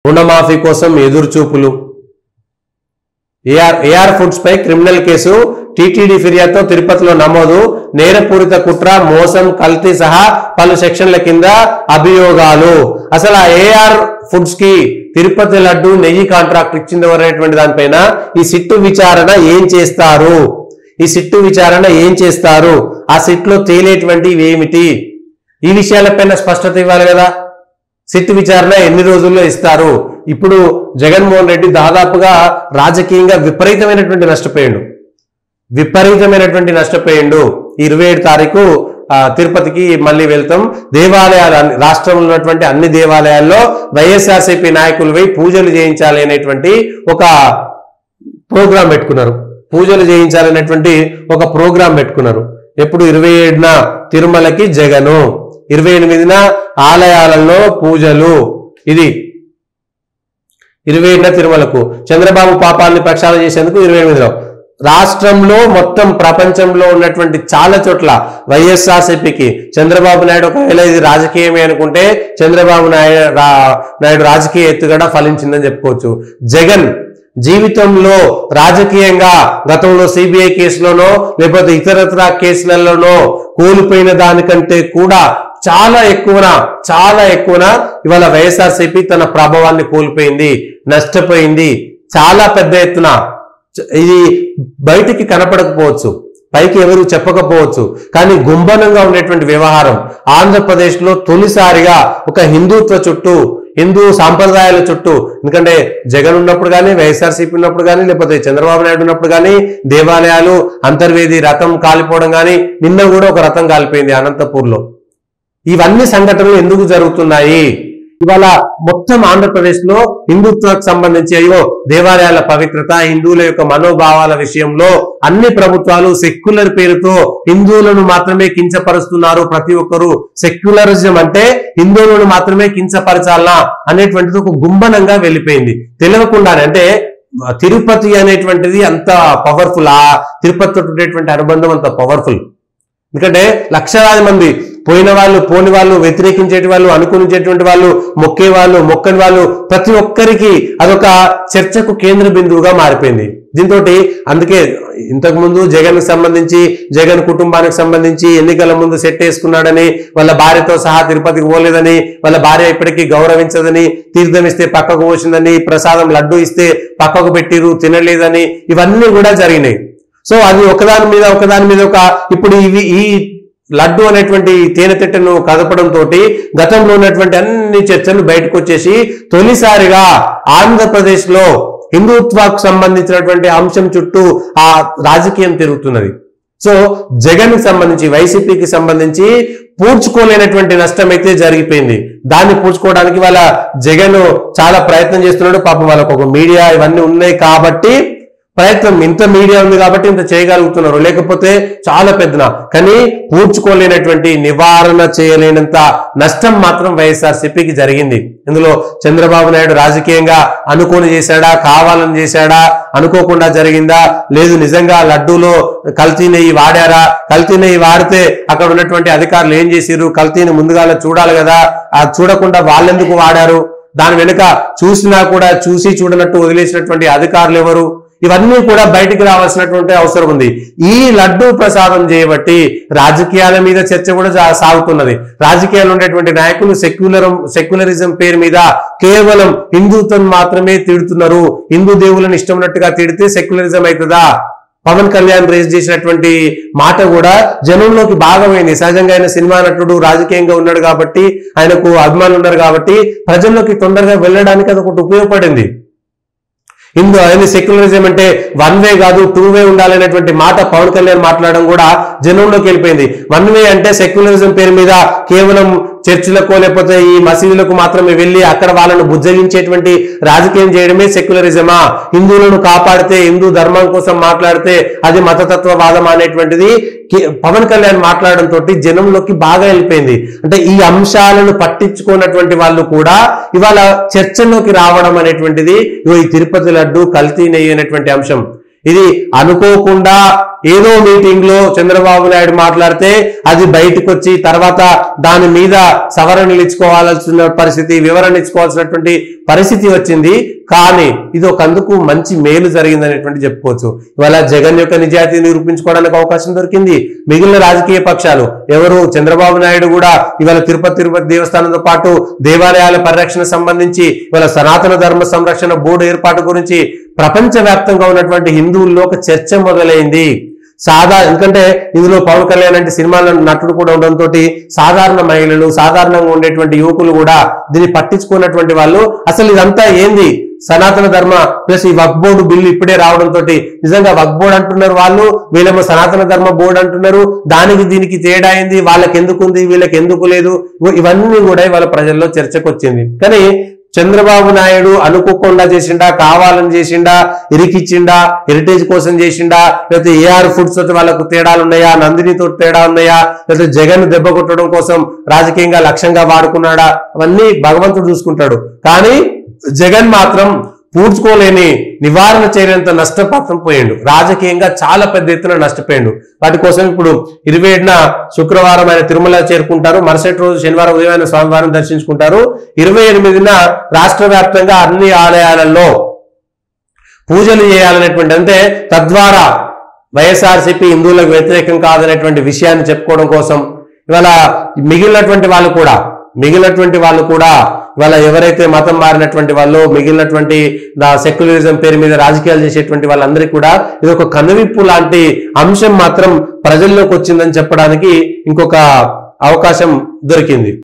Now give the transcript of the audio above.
రుణమాఫీ కోసం ఎదురుచూపులు. AR foods పై criminal case, TTD ఫిర్యాదుతో తిరుపతిలో నమోదు. నేరపూరిత కుట్ర, మోసం, కల్తీ సహా పలు సెక్షన్ల కింద అభియోగాలు. అసలు ఆ ఏఆర్ ఫుడ్స్ కి తిరుపతి లడ్డు నెయ్యి కాంట్రాక్ట్ ఇచ్చింది అనేటువంటి దానిపైన ఈ సిట్టు విచారణ ఏం చేస్తారు, ఈ సిట్టు విచారణ ఏం చేస్తారు, ఆ సిట్లో తేలేటువంటివి ఏమిటి, ఈ విషయాలపైన స్పష్టత ఇవ్వాలి కదా. సిట్ విచారణ ఎన్ని రోజుల్లో ఇస్తారు? ఇప్పుడు జగన్మోహన్ రెడ్డి దాదాపుగా రాజకీయంగా విపరీతమైనటువంటి నష్టపోయిండు. 27 తారీఖు తిరుపతికి మళ్ళీ వెళ్తాం. దేవాలయాలు, రాష్ట్రంలో ఉన్నటువంటి అన్ని దేవాలయాల్లో వైఎస్ఆర్సీపీ నాయకులు పోయి పూజలు చేయించాలి అనేటువంటి ఒక ప్రోగ్రాం పెట్టుకున్నారు. ఎప్పుడు 27న తిరుమలకి జగను, 28న ఆలయాలలో పూజలు. ఇది 27న తిరుమలకు, చంద్రబాబు పాపాన్ని ప్రక్షాళన చేసేందుకు 28లో. రాష్ట్రంలో మొత్తం ప్రపంచంలో ఉన్నటువంటి చాలా చోట్ల వైఎస్ఆర్సీపీకి చంద్రబాబు నాయుడు ఒకవేళ ఇది రాజకీయమే అనుకుంటే చంద్రబాబు నాయుడు రాజకీయ ఎత్తుగడ ఫలించిందని చెప్పుకోవచ్చు. జగన్ జీవితంలో రాజకీయంగా గతంలో సిబిఐ కేసులోనో లేకపోతే ఇతరత్ర కేసులలోనో కోల్పోయిన దానికంటే కూడా చాలా ఎక్కువన ఇవాళ వైఎస్ఆర్సీపీ తన ప్రభావాన్ని కోల్పోయింది, నష్టపోయింది చాలా పెద్ద ఎత్తున. ఇది బయటికి కనపడకపోవచ్చు, పైకి ఎవరు చెప్పకపోవచ్చు, కానీ గుంభనంగా ఉండేటువంటి వ్యవహారం ఆంధ్రప్రదేశ్లో తొలిసారిగా ఒక హిందుత్వ చుట్టూ, హిందూ సాంప్రదాయాల చుట్టూ, ఎందుకంటే జగన్ ఉన్నప్పుడు కానీ, వైఎస్ఆర్సీపీ ఉన్నప్పుడు కానీ, లేకపోతే చంద్రబాబు నాయుడు ఉన్నప్పుడు కానీ దేవాలయాలు, అంతర్వేది రథం కాలిపోవడం కానీ, నిన్న కూడా ఒక రథం కాలిపోయింది అనంతపూర్లో. ఇవన్నీ సంఘటనలు ఎందుకు జరుగుతున్నాయి? ఇవాళ మొత్తం ఆంధ్రప్రదేశ్ లో హిందుత్వకు సంబంధించి అయ్యో దేవాలయాల పవిత్రత, హిందువుల యొక్క మనోభావాల విషయంలో అన్ని ప్రభుత్వాలు సెక్యులర్ పేరుతో హిందువులను మాత్రమే కించపరుస్తున్నారు. ప్రతి ఒక్కరు సెక్యులరిజం అంటే హిందువులను మాత్రమే కించపరచాలా అనేటువంటిది ఒక గుంభనంగా వెళ్ళిపోయింది తెలియకుండానే. అంటే తిరుపతి అనేటువంటిది అంత పవర్ఫుల్, ఆ తిరుపతితో ఉండేటువంటి అనుబంధం అంత పవర్ఫుల్. ఎందుకంటే లక్షలాది మంది పోయిన వాళ్ళు, పోని వాళ్ళు, వ్యతిరేకించేటి వాళ్ళు, అనుకునేటువంటి వాళ్ళు, మొక్కేవాళ్ళు, మొక్కని వాళ్ళు, ప్రతి ఒక్కరికి అదొక చర్చకు కేంద్ర బిందువుగా మారిపోయింది. దీంతో అందుకే ఇంతకుముందు జగన్ సంబంధించి, జగన్ కుటుంబానికి సంబంధించి ఎన్నికల ముందు సెట్ వేసుకున్నాడని, వాళ్ళ భార్యతో సహా తిరుపతికి పోలేదని, వాళ్ళ భార్య ఇప్పటికీ గౌరవించదని, తీర్థం ఇస్తే పక్కకు పోసిందని, ప్రసాదం లడ్డు ఇస్తే పక్కకు పెట్టిరు తినలేదని, ఇవన్నీ కూడా జరిగినాయి. సో అది ఒకదాని మీద ఒక ఇప్పుడు ఈ లడ్డు అనేటువంటి తేనెతిట్టను కదపడంతో గతంలో ఉన్నటువంటి అన్ని చర్చలు బయటకు వచ్చేసి తొలిసారిగా ఆంధ్రప్రదేశ్ లో హిందుత్వకు సంబంధించినటువంటి అంశం చుట్టూ ఆ రాజకీయం తిరుగుతున్నది. సో జగన్ కి సంబంధించి, వైసీపీకి సంబంధించి పూడ్చుకోలేనటువంటి నష్టం అయితే జరిగిపోయింది. దాన్ని పూడ్చుకోవడానికి వాళ్ళ జగన్ చాలా ప్రయత్నం చేస్తున్నాడు. పాపం వాళ్ళకు ఒక మీడియా ఇవన్నీ ఉన్నాయి కాబట్టి ప్రయత్నం, ఇంత మీడియా ఉంది కాబట్టి ఇంత చేయగలుగుతున్నారు, లేకపోతే చాలా పెద్దన. కానీ పూడ్చుకోలేనటువంటి, నివారణ చేయలేనంత నష్టం మాత్రం వైఎస్ఆర్సీపీకి జరిగింది. ఇందులో చంద్రబాబు నాయుడు రాజకీయంగా అనుకోని చేశాడా, కావాలని చేశాడా, అనుకోకుండా జరిగిందా, లేదు నిజంగా లడ్డూలో కల్తీ నెయ్యి వాడారా, కల్తీ నెయ్యి వాడితే అక్కడ ఉన్నటువంటి అధికారులు ఏం చేసిరు, కల్తీని ముందుగా చూడాలి కదా, అది చూడకుండా వాళ్ళెందుకు వాడారు, దాని వెనుక చూసినా కూడా చూసి చూడనట్టు వదిలేసినటువంటి అధికారులు ఎవరు, ఇవన్నీ కూడా బయటికి రావాల్సినటువంటి అవసరం ఉంది. ఈ లడ్డూ ప్రసాదం చేయబట్టి రాజకీయాల మీద చర్చ కూడా సాగుతున్నది. రాజకీయాలు ఉండేటువంటి నాయకులు సెక్యులరిజం పేరు మీద కేవలం హిందుత్వం మాత్రమే తిడుతున్నారు. హిందూ దేవులను ఇష్టమైనట్టుగా తిడితే సెక్యులరిజం అవుతుందా? పవన్ కళ్యాణ్ రేస్ చేసినటువంటి మాట కూడా జనంలోకి భాగమైంది. సహజంగా ఆయన సినిమా నటుడు, రాజకీయంగా ఉన్నాడు కాబట్టి, ఆయనకు అభిమానులు ఉన్నారు కాబట్టి ప్రజల్లోకి తొందరగా వెళ్ళడానికి అది ఒకటి ఉపయోగపడింది. హిందూ ఆయన సెక్యులరిజం అంటే 1 వే కాదు 2 వే ఉండాలనేటువంటి మాట పవన్ కళ్యాణ్ మాట్లాడడం కూడా జనంలోకి వెళ్ళిపోయింది. 1 వే అంటే సెక్యులరిజం పేరు మీద కేవలం చర్చిలకు లేకపోతే ఈ మసీదులకు మాత్రమే వెళ్ళి అక్కడ వాళ్ళను బుజ్జగించేటువంటి రాజకీయం చేయడమే సెక్యులరిజమా? హిందువులను కాపాడితే, హిందూ ధర్మం కోసం మాట్లాడితే అది మతతత్వవాదం అనేటువంటిది పవన్ కళ్యాణ్ మాట్లాడడంతో జనంలోకి బాగా వెళ్ళిపోయింది. అంటే ఈ అంశాలను పట్టించుకున్నటువంటి వాళ్ళు కూడా ఇవాళ చర్చలోకి రావడం అనేటువంటిది ఈ తిరుపతి లడ్డు కల్తీ నెయ్యి అనేటువంటి అంశం. ఇది అనుకోకుండా ఏదో మీటింగ్ లో చంద్రబాబు నాయుడు మాట్లాడితే అది బయటకు వచ్చి తర్వాత దాని మీద సవరణలు ఇచ్చుకోవాల్సిన పరిస్థితి, వివరణ ఇచ్చుకోవాల్సినటువంటి పరిస్థితి వచ్చింది. కానీ ఇది ఒకందుకు మంచి మేలు జరిగిందనేటువంటి చెప్పుకోవచ్చు. ఇవాళ జగన్ యొక్క నిజాయితీ నిరూపించుకోవడానికి అవకాశం దొరికింది. మిగిలిన రాజకీయ పక్షాలు ఎవరు, చంద్రబాబు నాయుడు కూడా ఇవాళ తిరుపతి దేవస్థానంతో పాటు దేవాలయాల పరిరక్షణ సంబంధించి ఇవాళ సనాతన ధర్మ సంరక్షణ బోర్డు ఏర్పాటు గురించి ప్రపంచవ్యాప్తంగా ఉన్నటువంటి హిందువుల్లో ఒక చర్చ మొదలైంది. ఎందుకంటే ఇందులో పవన్ కళ్యాణ్ అంటే సినిమాల నటుడు కూడా ఉండడంతో సాధారణ మహిళలు, సాధారణంగా ఉండేటువంటి యువకులు కూడా దీన్ని పట్టించుకున్నటువంటి వాళ్ళు అసలు ఇదంతా ఏంది, సనాతన ధర్మ ప్లస్ ఈ వక్ఫ్ బోర్డు బిల్లు ఇప్పుడే రావడంతో నిజంగా వక్ఫ్ బోర్డు అంటున్నారు వాళ్ళు, వీళ్ళేమో సనాతన ధర్మ బోర్డు అంటున్నారు, దానికి దీనికి తేడా అయింది, వాళ్ళకి ఎందుకు ఉంది వీళ్ళకి ఎందుకు లేదు, ఇవన్నీ కూడా ఇవాళ ప్రజల్లో చర్చకు వచ్చింది. కానీ చంద్రబాబు నాయుడు అనుకోకుండా చేసిండా, కావాలని చేసిండా, ఇరికిచ్చిండా, హెరిటేజ్ కోసం చేసిండా, లేకపోతే ఏఆర్ ఫుడ్స్ తోటి వాళ్ళకు తేడాలు ఉన్నాయా, నందినితో తేడా ఉన్నాయా, లేకపోతే జగన్ దెబ్బ కొట్టడం కోసం రాజకీయంగా లక్ష్యంగా వాడుకున్నాడా, అవన్నీ భగవంతుడు చూసుకుంటాడు. కానీ జగన్ మాత్రం పూడ్చుకోలేని నివారణ చేయనంత నష్టపాత్రం పోయిండు, రాజకీయంగా చాలా పెద్ద ఎత్తున నష్టపోయిండు. వాటి కోసం ఇప్పుడు 27న శుక్రవారం ఆయన తిరుమల చేరుకుంటారు, మరుసటి రోజు శనివారం ఉదయం ఆయన స్వామివారం దర్శించుకుంటారు. 28న రాష్ట్ర వ్యాప్తంగా అన్ని ఆలయాలలో పూజలు చేయాలనేటువంటి, అంటే తద్వారా వైఎస్ఆర్సీపీ హిందువులకు వ్యతిరేకం కాదనేటువంటి విషయాన్ని చెప్పుకోవడం కోసం ఇవాళ మిగిలినటువంటి వాళ్ళు కూడా ఇవాళ ఎవరైతే మతం మారినటువంటి వాళ్ళు, మిగిలినటువంటి సెక్యులరిజం పేరు మీద రాజకీయాలు చేసేటువంటి వాళ్ళందరికీ కూడా ఇది ఒక కనువిప్పు లాంటి అంశం మాత్రం ప్రజల్లోకి వచ్చిందని చెప్పడానికి ఇంకొక అవకాశం దొరికింది.